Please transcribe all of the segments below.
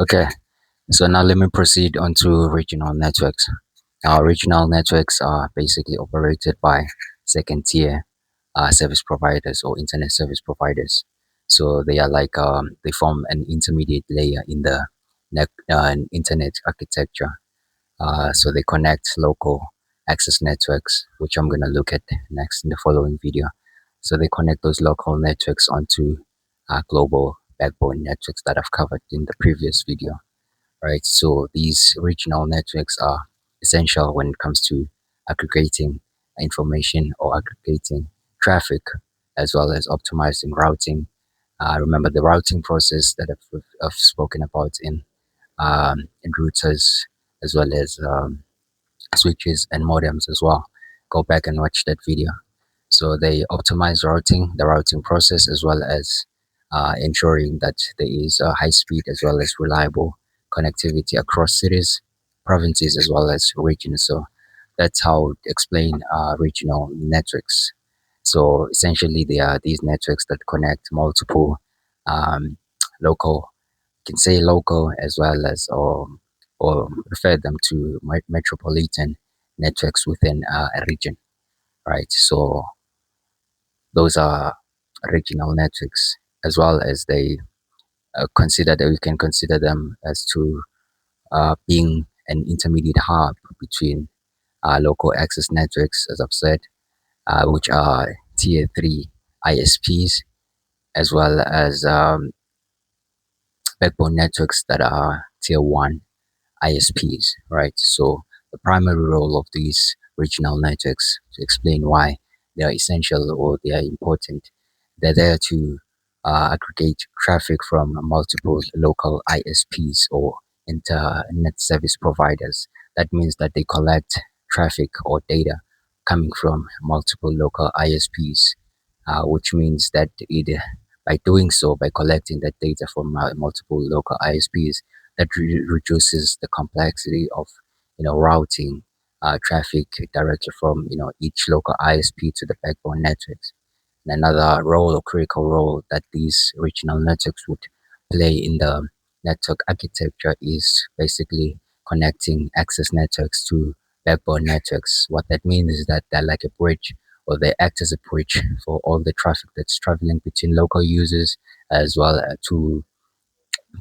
Okay, so now let me proceed on to regional networks. Now, regional networks are basically operated by second tier service providers or internet service providers. So they are like they form an intermediate layer in the internet architecture. So they connect local access networks, which I'm going to look at next in the following video. So they connect those local networks onto global backbone networks that I've covered in the previous video, right? So these regional networks are essential when it comes to aggregating information or aggregating traffic, as well as optimizing routing. Remember the routing process that I've spoken about in routers, as well as switches and modems as well. Go back and watch that video. So they optimize the routing process, as well as ensuring that there is high speed as well as reliable connectivity across cities, provinces, as well as regions. So that's how to explain regional networks. So essentially, they are these networks that connect multiple um, local, can say local as well as or refer them to metropolitan networks within a region, right? So those are regional networks, as well as they consider that we can consider them as to being an intermediate hub between local access networks, as I've said, which are tier 3 ISPs, as well as backbone networks that are tier 1 ISPs, right? So the primary role of these regional networks, to explain why they are essential or they are important, they're there to aggregate traffic from multiple local ISPs or internet service providers. That means that they collect traffic or data coming from multiple local ISPs, which means that by doing so, by collecting that data from multiple local ISPs, that reduces the complexity of routing traffic directly from each local ISP to the backbone networks. And another role or critical role that these regional networks would play in the network architecture is basically connecting access networks to backbone networks. What that means is that they're like a bridge, or they act as a bridge for all the traffic that's traveling between local users as well to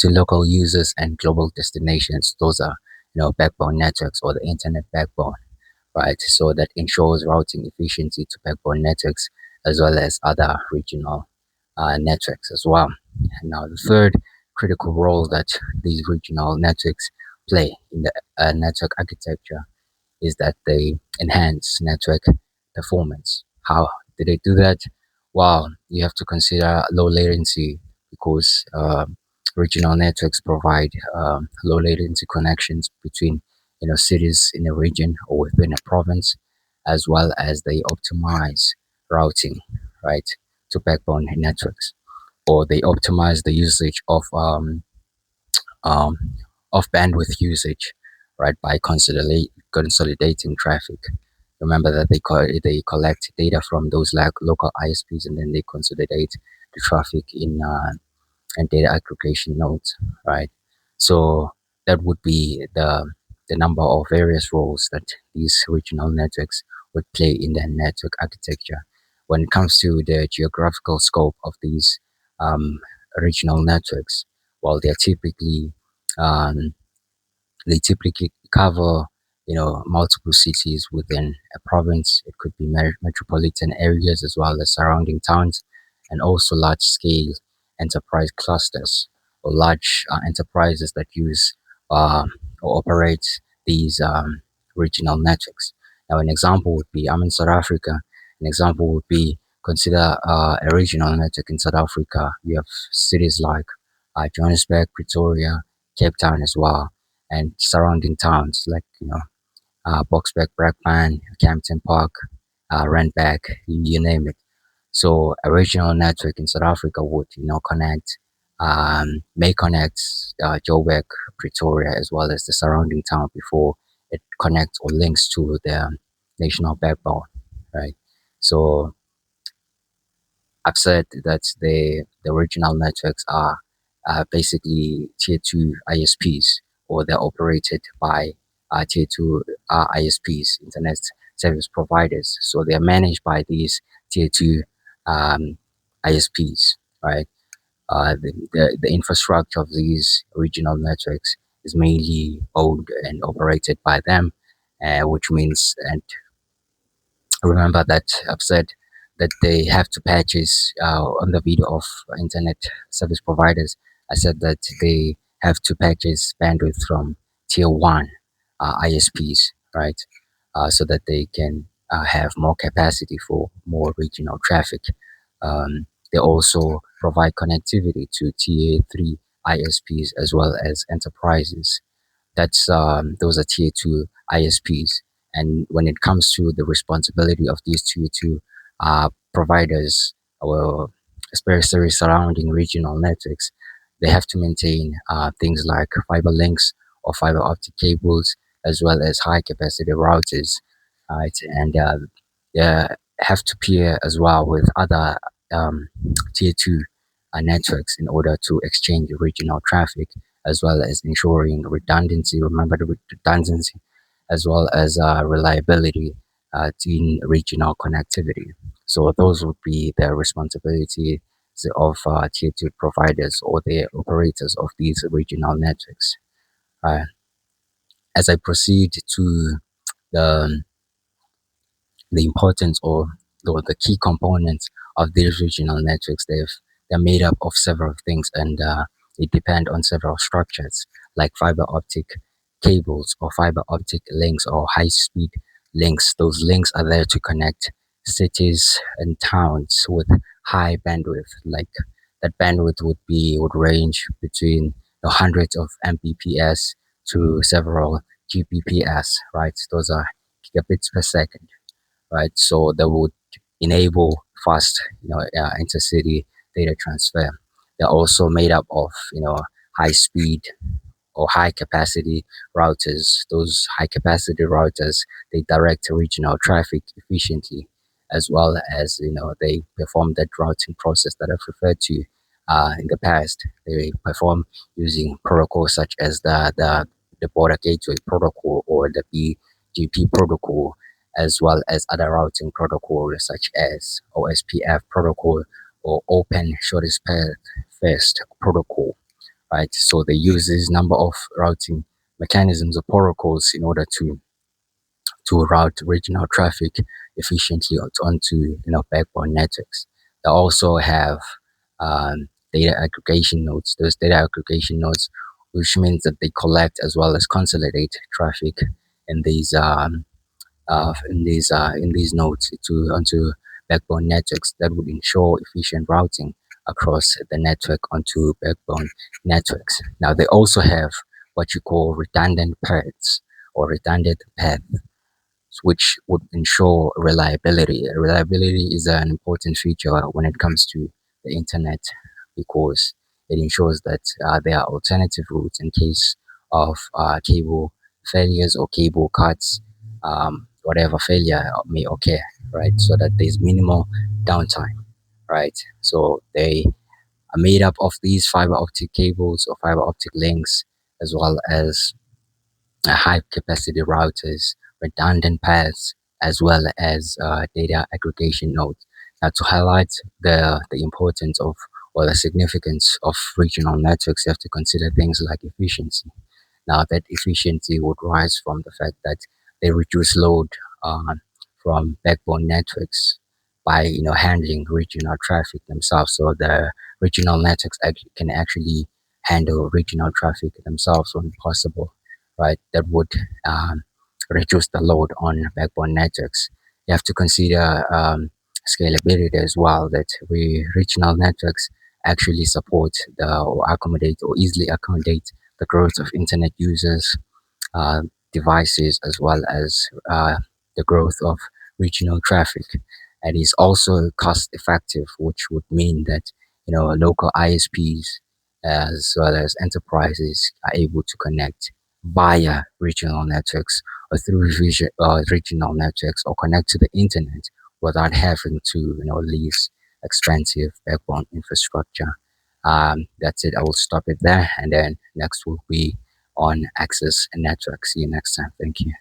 local users and global destinations. Those are backbone networks or the internet backbone, right? So that ensures routing efficiency to backbone networks as well as other regional networks as well. And now the third critical role that these regional networks play in the network architecture is that they enhance network performance. How do they do that? Well, you have to consider low latency, because regional networks provide low latency connections between cities in a region or within a province, as well as they optimize routing, right, to backbone networks, or they optimize the usage um, of bandwidth usage, right, by consolidating traffic. Remember that they collect data from those local ISPs, and then they consolidate the traffic in and data aggregation nodes, right? So that would be the number of various roles that these regional networks would play in the network architecture. When it comes to the geographical scope of these um, regional networks, while um, they typically cover multiple cities within a province. It could be metropolitan areas as well as surrounding towns, and also large scale enterprise clusters or large enterprises that use or operate these regional networks. Now, an example would be, I'm in South Africa. An example would be, consider a regional network in South Africa. You have cities like Johannesburg, Pretoria, Cape Town as well, and surrounding towns like Boksburg, Brakpan, Campton Park, Randburg, you name it. So a regional network in South Africa would may connect Joburg, Pretoria, as well as the surrounding town before it connects or links to the national backbone, right? So I've said that the regional networks are basically tier 2 ISPs, or they're operated by tier 2 ISPs, internet service providers. So they're managed by these tier 2 um, ISPs, right? The infrastructure of these regional networks is mainly owned and operated by them, which means, and remember that I've said that they have to purchase on the video of internet service providers. I said that they have to purchase bandwidth from tier one ISPs, right? So that they can have more capacity for more regional traffic. They also provide connectivity to tier three ISPs as well as enterprises. That's those are tier two ISPs. And when it comes to the responsibility of these tier two providers, or especially surrounding regional networks, they have to maintain things like fiber links or fiber optic cables, as well as high capacity routers, right? And they have to pair as well with other tier two networks in order to exchange regional traffic, as well as ensuring redundancy. Remember the redundancy, as well as reliability in regional connectivity. So those would be the responsibility of tier two providers or the operators of these regional networks. Uh, as I proceed to the the importance, or the key components of these regional networks, they're made up of several things, and they depend on several structures like fiber optic cables or fiber optic links or high speed links. Those links are there to connect cities and towns with high bandwidth. Like that bandwidth would range between the hundreds of Mbps to several Gbps, right? Those are gigabits per second, right? So that would enable fast, intercity data transfer. They're also made up of, high speed or high capacity routers. Those high capacity routers, they direct regional traffic efficiently, as well as, they perform that routing process that I've referred to in the past. They perform using protocols such as the border gateway protocol or the BGP protocol, as well as other routing protocols such as OSPF protocol or Open Shortest Path First protocol, right? So they use this number of routing mechanisms or protocols in order to route regional traffic efficiently onto, backbone networks. They also have data aggregation nodes. Those data aggregation nodes, which means that they collect as well as consolidate traffic in these in these nodes to onto backbone networks that would ensure efficient routing across the network onto backbone networks. Now they also have what you call redundant paths or redundant path, which would ensure reliability. Reliability is an important feature when it comes to the internet, because it ensures that there are alternative routes in case of cable failures or cable cuts, whatever failure may occur, right? So that there's minimal downtime, right? So they are made up of these fiber optic cables or fiber optic links, as well as high capacity routers, redundant paths, as well as data aggregation nodes. Now, to highlight the importance of, or the significance of regional networks, you have to consider things like efficiency. Now, that efficiency would rise from the fact that they reduce load from backbone networks by, handling regional traffic themselves. So the regional networks can actually handle regional traffic themselves when possible, right? That would um, reduce the load on backbone networks. You have to consider scalability as well, that regional networks actually support or accommodate or easily accommodate the growth of internet users, uh, devices, as well as the growth of regional traffic. And is also cost effective, which would mean that, local ISPs as well as enterprises are able to connect via regional networks or through regional networks, or connect to the internet without having to, lease expensive backbone infrastructure. That's it. I will stop it there, and then next will be on access and network. See you next time. Thank you.